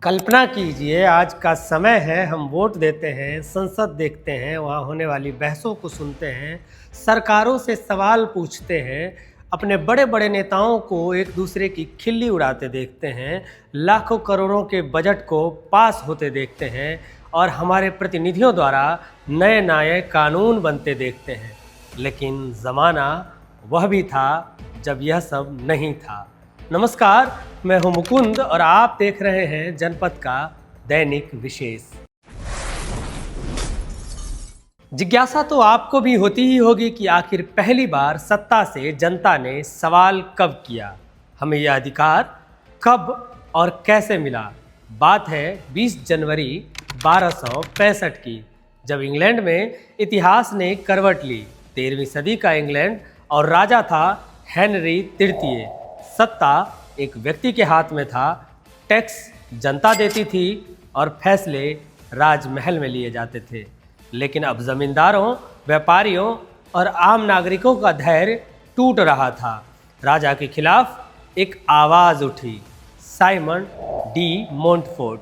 कल्पना कीजिए, आज का समय है, हम वोट देते हैं, संसद देखते हैं, वहाँ होने वाली बहसों को सुनते हैं, सरकारों से सवाल पूछते हैं, अपने बड़े बड़े नेताओं को एक दूसरे की खिल्ली उड़ाते देखते हैं, लाखों करोड़ों के बजट को पास होते देखते हैं और हमारे प्रतिनिधियों द्वारा नए नए कानून बनते देखते हैं। लेकिन ज़माना वह भी था जब यह सब नहीं था। नमस्कार, मैं हूं मुकुंद और आप देख रहे हैं जनपद का दैनिक विशेष। जिज्ञासा तो आपको भी होती ही होगी कि आखिर पहली बार सत्ता से जनता ने सवाल कब किया, हमें यह अधिकार कब और कैसे मिला। बात है 20 जनवरी 1265 की, जब इंग्लैंड में इतिहास ने करवट ली। 13वीं सदी का इंग्लैंड और राजा था हेनरी तृतीय। सत्ता एक व्यक्ति के हाथ में था, टैक्स जनता देती थी और फैसले राजमहल में लिए जाते थे। लेकिन अब जमींदारों, व्यापारियों और आम नागरिकों का धैर्य टूट रहा था। राजा के खिलाफ एक आवाज़ उठी, साइमन डी मोंटफोर्ट।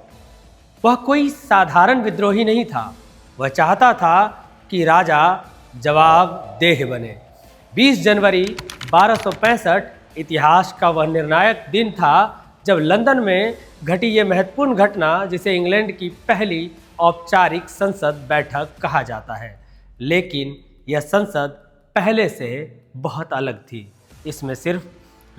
वह कोई साधारण विद्रोही नहीं था, वह चाहता था कि राजा जवाबदेह बने। 20 जनवरी 1265 इतिहास का वह निर्णायक दिन था जब लंदन में घटी ये महत्वपूर्ण घटना, जिसे इंग्लैंड की पहली औपचारिक संसद बैठक कहा जाता है। लेकिन यह संसद पहले से बहुत अलग थी। इसमें सिर्फ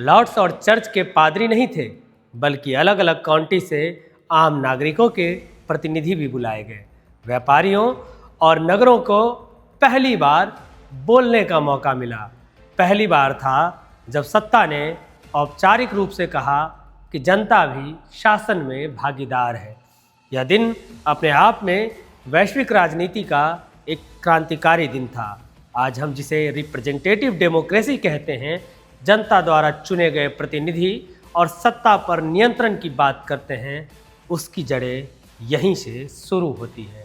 लॉर्ड्स और चर्च के पादरी नहीं थे, बल्कि अलग अलग काउंटी से आम नागरिकों के प्रतिनिधि भी बुलाए गए। व्यापारियों और नगरों को पहली बार बोलने का मौका मिला। पहली बार था जब सत्ता ने औपचारिक रूप से कहा कि जनता भी शासन में भागीदार है। यह दिन अपने आप में वैश्विक राजनीति का एक क्रांतिकारी दिन था। आज हम जिसे रिप्रेजेंटेटिव डेमोक्रेसी कहते हैं, जनता द्वारा चुने गए प्रतिनिधि और सत्ता पर नियंत्रण की बात करते हैं, उसकी जड़ें यहीं से शुरू होती है।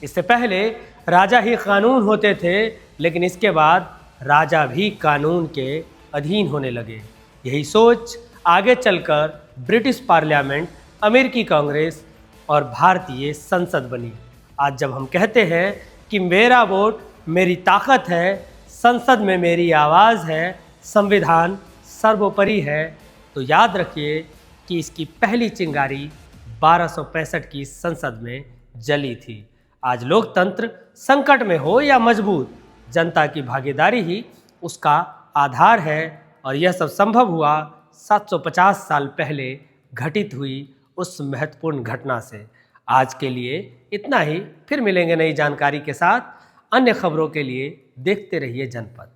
इससे पहले राजा ही कानून होते थे, लेकिन इसके बाद राजा भी कानून के अधीन होने लगे। यही सोच आगे चलकर ब्रिटिश पार्लियामेंट, अमेरिकी कांग्रेस और भारतीय संसद बनी। आज जब हम कहते हैं कि मेरा वोट मेरी ताकत है, संसद में मेरी आवाज़ है, संविधान सर्वोपरि है, तो याद रखिए कि इसकी पहली चिंगारी 1265 की संसद में जली थी। आज लोकतंत्र संकट में हो या मजबूत, जनता की भागीदारी ही उसका आधार है। और यह सब संभव हुआ 750 साल पहले घटित हुई उस महत्वपूर्ण घटना से। आज के लिए इतना ही, फिर मिलेंगे नई जानकारी के साथ। अन्य खबरों के लिए देखते रहिए जनपद।